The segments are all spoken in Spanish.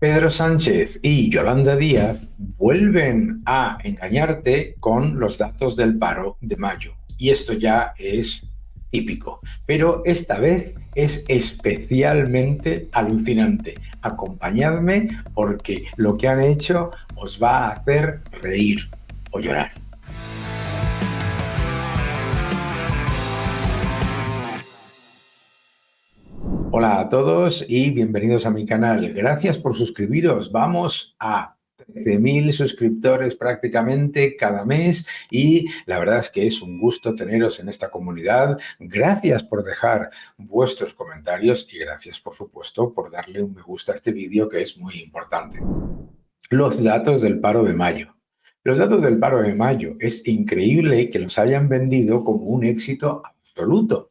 Pedro Sánchez y Yolanda Díaz vuelven a engañarte con los datos del paro de mayo. Y esto ya es típico, pero esta vez es especialmente alucinante. Acompañadme porque lo que han hecho os va a hacer reír o llorar. Hola a todos y bienvenidos a mi canal. Gracias por suscribiros. Vamos a 13.000 suscriptores prácticamente cada mes y la verdad es que es un gusto teneros en esta comunidad. Gracias por dejar vuestros comentarios y gracias, por supuesto, por darle un me gusta a este vídeo que es muy importante. Los datos del paro de mayo. Los datos del paro de mayo es increíble que los hayan vendido como un éxito absoluto.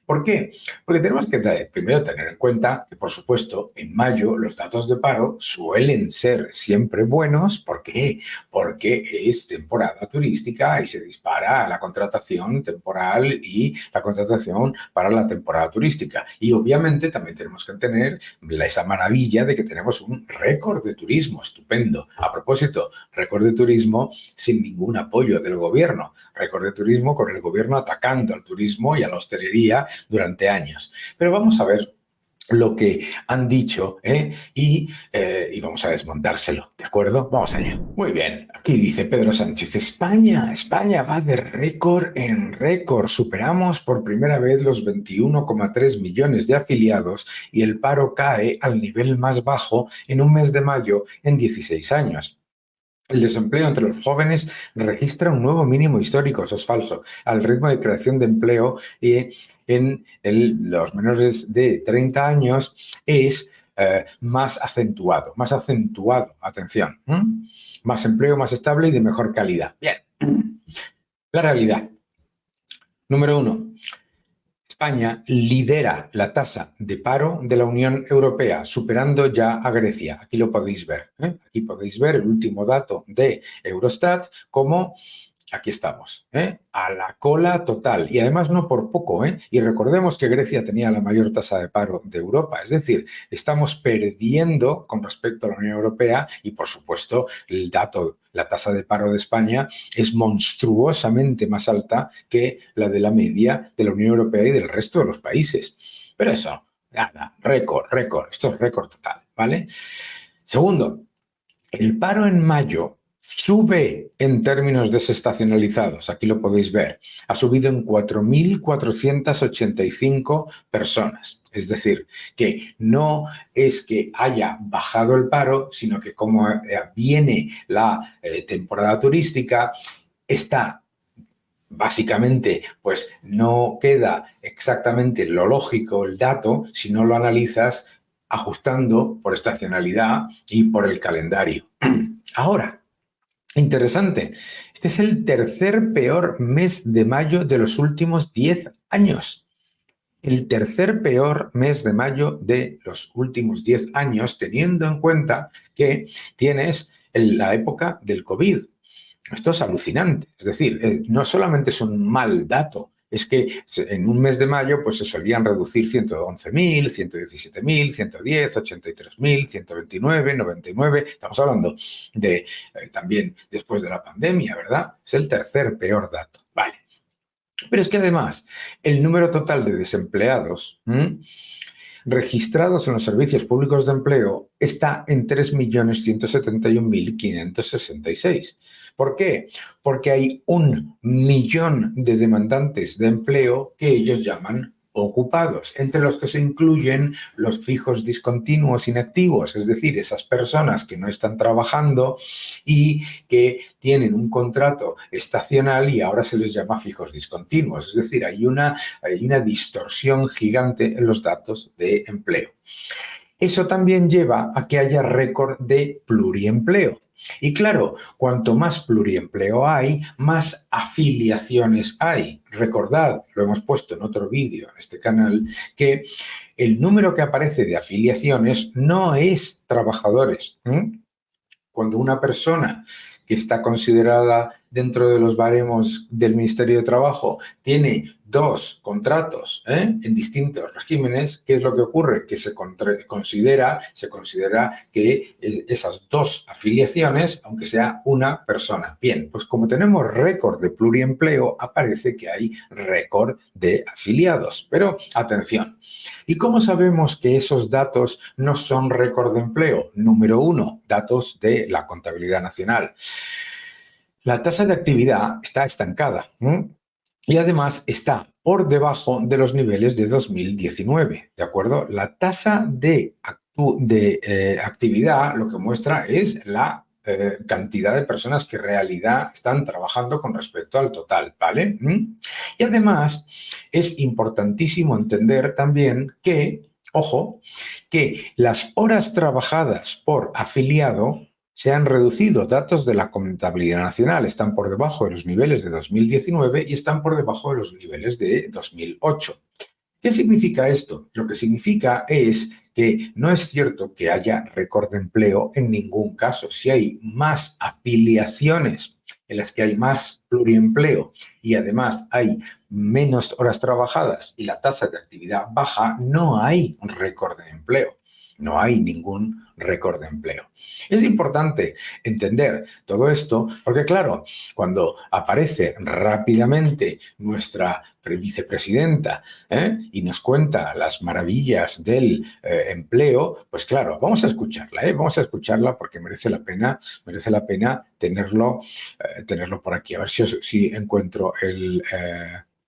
¿Por qué? Porque tenemos que primero tener en cuenta que, por supuesto, en mayo los datos de paro suelen ser siempre buenos. ¿Por qué? Porque es temporada turística y se dispara la contratación temporal y la contratación para la temporada turística. Y obviamente también tenemos que tener esa maravilla de que tenemos un récord de turismo estupendo. A propósito, récord de turismo sin ningún apoyo del gobierno. Récord de turismo con el gobierno atacando al turismo y a la hostelería durante años. Pero vamos a ver lo que han dicho y vamos a desmontárselo, ¿de acuerdo? Vamos allá. Muy bien, aquí dice Pedro Sánchez, España va de récord en récord. Superamos por primera vez los 21,3 millones de afiliados y el paro cae al nivel más bajo en un mes de mayo en 16 años. El desempleo entre los jóvenes registra un nuevo mínimo histórico, eso es falso, al ritmo de creación de empleo en los menores de 30 años es más acentuado, atención, más empleo, más estable y de mejor calidad. Bien, la realidad. Número 1. España lidera la tasa de paro de la Unión Europea, superando ya a Grecia. Aquí lo podéis ver. Aquí podéis ver el último dato de Eurostat, como aquí estamos, a la cola total. Y además no por poco. Y recordemos que Grecia tenía la mayor tasa de paro de Europa. Es decir, estamos perdiendo con respecto a la Unión Europea y, por supuesto, el dato, la tasa de paro de España es monstruosamente más alta que la de la media de la Unión Europea y del resto de los países. Pero eso, nada, récord. Esto es récord total, ¿vale? Segundo, el paro en mayo sube en términos desestacionalizados, aquí lo podéis ver, ha subido en 4.485 personas. Es decir, que no es que haya bajado el paro, sino que como viene la temporada turística, está básicamente, pues no queda exactamente lo lógico el dato si no lo analizas ajustando por estacionalidad y por el calendario. Ahora, interesante. Este es el tercer peor mes de mayo de los últimos 10 años. El tercer peor mes de mayo de los últimos 10 años, teniendo en cuenta que tienes la época del COVID. Esto es alucinante. Es decir, no solamente es un mal dato, es que en un mes de mayo pues se solían reducir 111.000, 117.000, 110, 83.000, 129, 99. Estamos hablando de también después de la pandemia, ¿verdad? Es el tercer peor dato. Vale. Pero es que además el número total de desempleados registrados en los servicios públicos de empleo está en 3.171.566. ¿Por qué? Porque hay 1 millón de demandantes de empleo que ellos llaman ocupados, entre los que se incluyen los fijos discontinuos inactivos, es decir, esas personas que no están trabajando y que tienen un contrato estacional y ahora se les llama fijos discontinuos. Es decir, hay una distorsión gigante en los datos de empleo. Eso también lleva a que haya récord de pluriempleo. Y claro, cuanto más pluriempleo hay, más afiliaciones hay. Recordad, lo hemos puesto en otro vídeo en este canal, que el número que aparece de afiliaciones no es trabajadores. Cuando una persona que está considerada dentro de los baremos del Ministerio de Trabajo tiene 2 contratos en distintos regímenes, ¿qué es lo que ocurre? Que se considera que esas 2 afiliaciones, aunque sea una persona. Bien, pues como tenemos récord de pluriempleo, aparece que hay récord de afiliados. Pero atención, ¿y cómo sabemos que esos datos no son récord de empleo? Número 1, datos de la contabilidad nacional. La tasa de actividad está estancada. Y además está por debajo de los niveles de 2019, ¿de acuerdo? La tasa de actividad lo que muestra es la cantidad de personas que en realidad están trabajando con respecto al total, ¿vale? Y además es importantísimo entender también que, ojo, que las horas trabajadas por afiliado se han reducido. Datos de la contabilidad nacional están por debajo de los niveles de 2019 y están por debajo de los niveles de 2008. ¿Qué significa esto? Lo que significa es que no es cierto que haya récord de empleo en ningún caso. Si hay más afiliaciones en las que hay más pluriempleo y además hay menos horas trabajadas y la tasa de actividad baja, no hay un récord de empleo. No hay ningún récord de empleo. Es importante entender todo esto porque, claro, cuando aparece rápidamente nuestra vicepresidenta y nos cuenta las maravillas del empleo, pues claro, vamos a escucharla porque merece la pena tenerlo por aquí. A ver si encuentro el...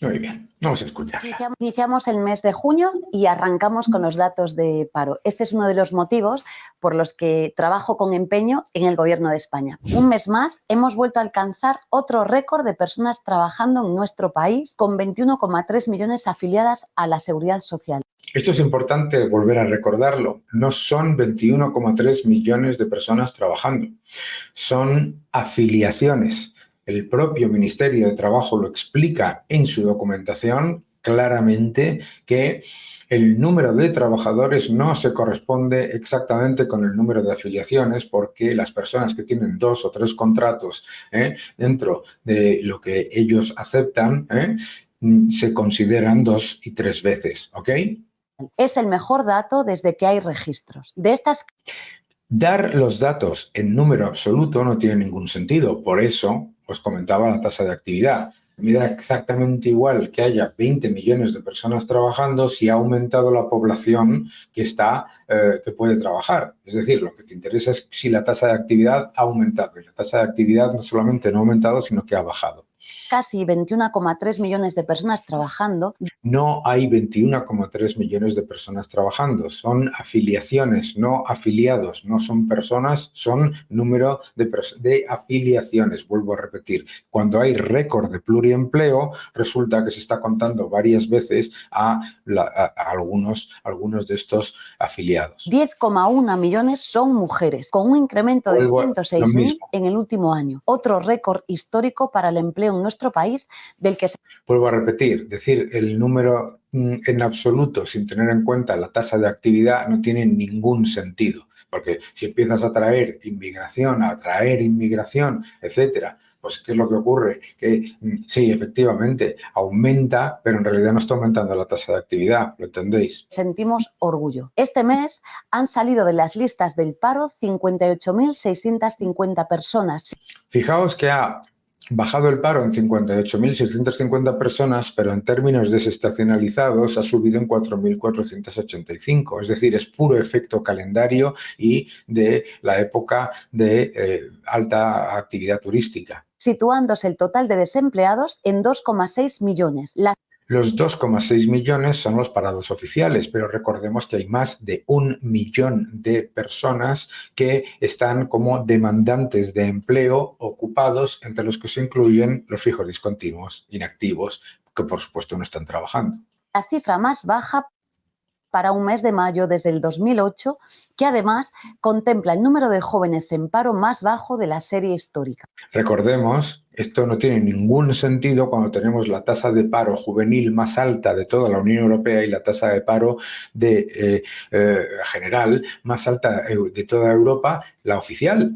Muy bien, vamos a escucharla. Iniciamos el mes de junio y arrancamos con los datos de paro. Este es uno de los motivos por los que trabajo con empeño en el Gobierno de España. Un mes más hemos vuelto a alcanzar otro récord de personas trabajando en nuestro país, con 21,3 millones afiliadas a la Seguridad Social. Esto es importante volver a recordarlo. No son 21,3 millones de personas trabajando, son afiliaciones. El propio Ministerio de Trabajo lo explica en su documentación claramente que el número de trabajadores no se corresponde exactamente con el número de afiliaciones porque las personas que tienen 2 o 3 contratos dentro de lo que ellos aceptan se consideran 2 y 3 veces, ¿ok? Es el mejor dato desde que hay registros. De estas... Dar los datos en número absoluto no tiene ningún sentido. Por eso os comentaba la tasa de actividad. Me da exactamente igual que haya 20 millones de personas trabajando si ha aumentado la población que puede trabajar. Es decir, lo que te interesa es si la tasa de actividad ha aumentado. Y la tasa de actividad no solamente no ha aumentado, sino que ha bajado. Casi 21,3 millones de personas trabajando. No hay 21,3 millones de personas trabajando. Son afiliaciones, no afiliados. No son personas, son número de afiliaciones. Vuelvo a repetir. Cuando hay récord de pluriempleo, resulta que se está contando varias veces a algunos de estos afiliados. 10,1 millones son mujeres, con un incremento de 106.000 en el último año. Otro récord histórico para el empleo en nuestro país del que se... Vuelvo a repetir, decir el número en absoluto sin tener en cuenta la tasa de actividad no tiene ningún sentido, porque si empiezas a atraer inmigración, etcétera, pues ¿qué es lo que ocurre? Que sí, efectivamente, aumenta, pero en realidad no está aumentando la tasa de actividad, ¿lo entendéis? Sentimos orgullo. Este mes han salido de las listas del paro 58.650 personas. Fijaos que ha bajado el paro en 58.650 personas, pero en términos desestacionalizados ha subido en 4.485. Es decir, es puro efecto calendario y de la época de alta actividad turística. Situándose el total de desempleados en 2,6 millones. Los 2,6 millones son los parados oficiales, pero recordemos que hay más de 1 millón de personas que están como demandantes de empleo ocupados, entre los que se incluyen los fijos discontinuos, inactivos, que por supuesto no están trabajando. La cifra más baja para un mes de mayo desde el 2008, que además contempla el número de jóvenes en paro más bajo de la serie histórica. Recordemos, esto no tiene ningún sentido cuando tenemos la tasa de paro juvenil más alta de toda la Unión Europea y la tasa de paro general más alta de toda Europa, la oficial.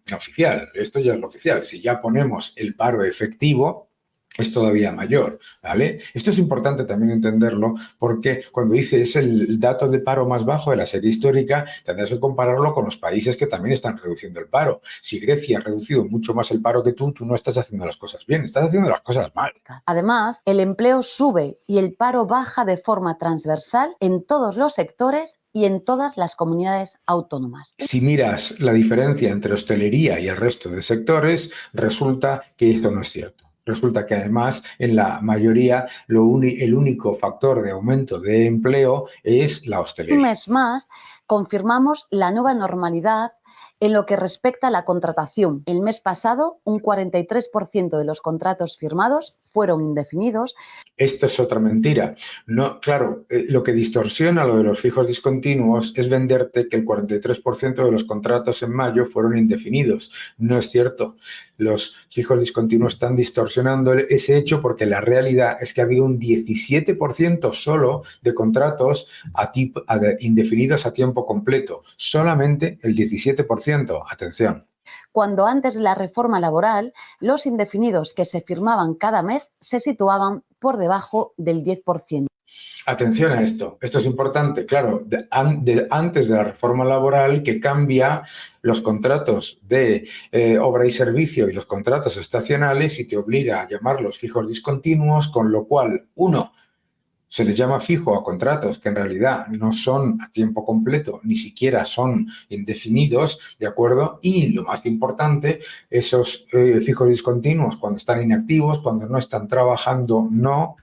La oficial, esto ya es lo oficial. Si ya ponemos el paro efectivo, es todavía mayor, ¿vale? Esto es importante también entenderlo porque cuando dice es el dato de paro más bajo de la serie histórica, tendrás que compararlo con los países que también están reduciendo el paro. Si Grecia ha reducido mucho más el paro que tú no estás haciendo las cosas bien, estás haciendo las cosas mal. Además, el empleo sube y el paro baja de forma transversal en todos los sectores y en todas las comunidades autónomas. Si miras la diferencia entre hostelería y el resto de sectores, resulta que esto no es cierto. Resulta que además en la mayoría el único factor de aumento de empleo es la hostelería. Un mes más confirmamos la nueva normalidad en lo que respecta a la contratación. El mes pasado, un 43% de los contratos firmados fueron indefinidos. Esto es otra mentira. No, claro, lo que distorsiona lo de los fijos discontinuos es venderte que el 43% de los contratos en mayo fueron indefinidos. No es cierto. Los fijos discontinuos están distorsionando ese hecho porque la realidad es que ha habido un 17% solo de contratos indefinidos a tiempo completo. Solamente el 17%. Atención. Cuando antes de la reforma laboral, los indefinidos que se firmaban cada mes se situaban por debajo del 10%. Atención a esto es importante, claro, antes de la reforma laboral que cambia los contratos de obra y servicio y los contratos estacionales y te obliga a llamarlos fijos discontinuos, con lo cual, uno, se les llama fijo a contratos que en realidad no son a tiempo completo, ni siquiera son indefinidos, ¿de acuerdo? Y lo más importante, esos fijos discontinuos cuando están inactivos, cuando no están trabajando, no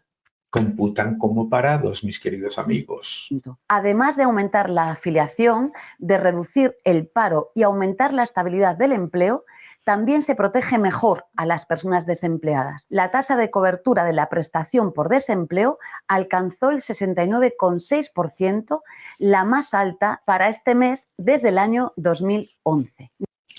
computan como parados, mis queridos amigos. Además de aumentar la afiliación, de reducir el paro y aumentar la estabilidad del empleo, también se protege mejor a las personas desempleadas. La tasa de cobertura de la prestación por desempleo alcanzó el 69,6%, la más alta para este mes desde el año 2011.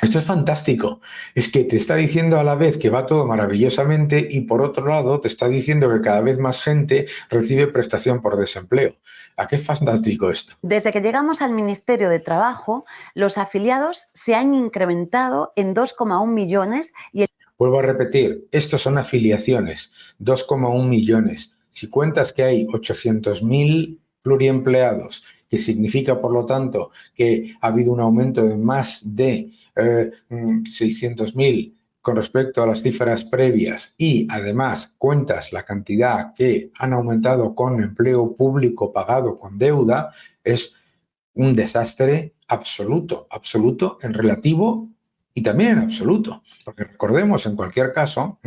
Esto es fantástico. Es que te está diciendo a la vez que va todo maravillosamente y por otro lado te está diciendo que cada vez más gente recibe prestación por desempleo. ¿A qué es fantástico esto? Desde que llegamos al Ministerio de Trabajo, los afiliados se han incrementado en 2,1 millones y Vuelvo a repetir, estos son afiliaciones, 2,1 millones. Si cuentas que hay 800.000 pluriempleados, que significa, por lo tanto, que ha habido un aumento de más de 600.000 con respecto a las cifras previas y, además, cuentas la cantidad que han aumentado con empleo público pagado con deuda, es un desastre absoluto, absoluto en relativo y también en absoluto. Porque recordemos, en cualquier caso,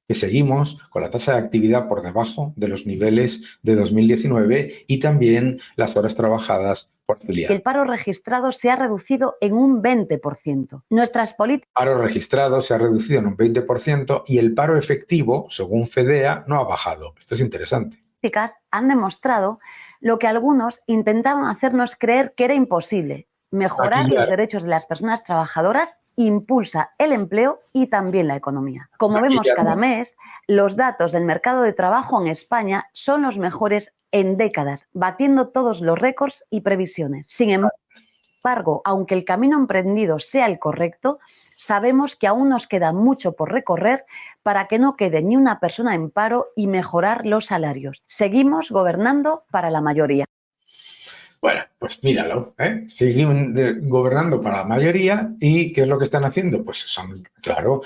que seguimos con la tasa de actividad por debajo de los niveles de 2019 y también las horas trabajadas por afiliado. El paro registrado se ha reducido en un 20%. Nuestras políticas... El paro registrado se ha reducido en un 20% y el paro efectivo, según FEDEA, no ha bajado. Esto es interesante. Han demostrado lo que algunos intentaban hacernos creer que era imposible: mejorar los derechos de las personas trabajadoras impulsa el empleo y también la economía. Como vemos cada mes, los datos del mercado de trabajo en España son los mejores en décadas, batiendo todos los récords y previsiones. Sin embargo, aunque el camino emprendido sea el correcto, sabemos que aún nos queda mucho por recorrer para que no quede ni una persona en paro y mejorar los salarios. Seguimos gobernando para la mayoría. Bueno, pues míralo, siguen gobernando para la mayoría y ¿qué es lo que están haciendo? Pues claro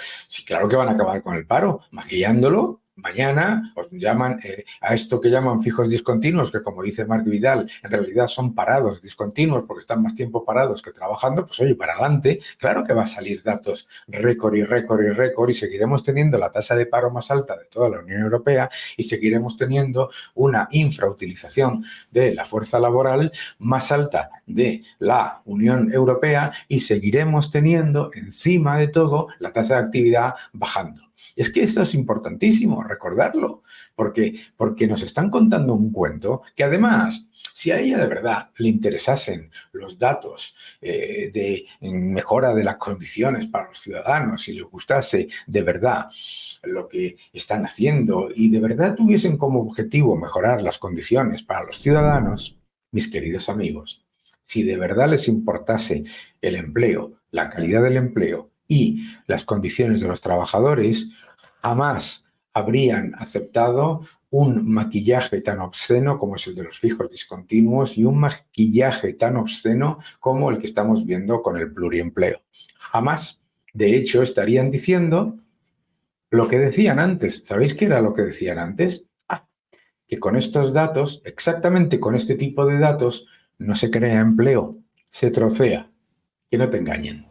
que van a acabar con el paro, maquillándolo. Mañana os llaman a esto que llaman fijos discontinuos, que como dice Marc Vidal, en realidad son parados discontinuos porque están más tiempo parados que trabajando. Pues oye, para adelante, claro que va a salir datos récord y récord y récord y seguiremos teniendo la tasa de paro más alta de toda la Unión Europea y seguiremos teniendo una infrautilización de la fuerza laboral más alta de la Unión Europea y seguiremos teniendo encima de todo la tasa de actividad bajando. Es que esto es importantísimo recordarlo, porque nos están contando un cuento que además, si a ella de verdad le interesasen los datos de mejora de las condiciones para los ciudadanos, si les gustase de verdad lo que están haciendo y de verdad tuviesen como objetivo mejorar las condiciones para los ciudadanos, mis queridos amigos, si de verdad les importase el empleo, la calidad del empleo y las condiciones de los trabajadores, jamás habrían aceptado un maquillaje tan obsceno como es el de los fijos discontinuos y un maquillaje tan obsceno como el que estamos viendo con el pluriempleo. Jamás. De hecho, estarían diciendo lo que decían antes. ¿Sabéis qué era lo que decían antes? Que con estos datos, exactamente con este tipo de datos, no se crea empleo, se trocea. Que no te engañen.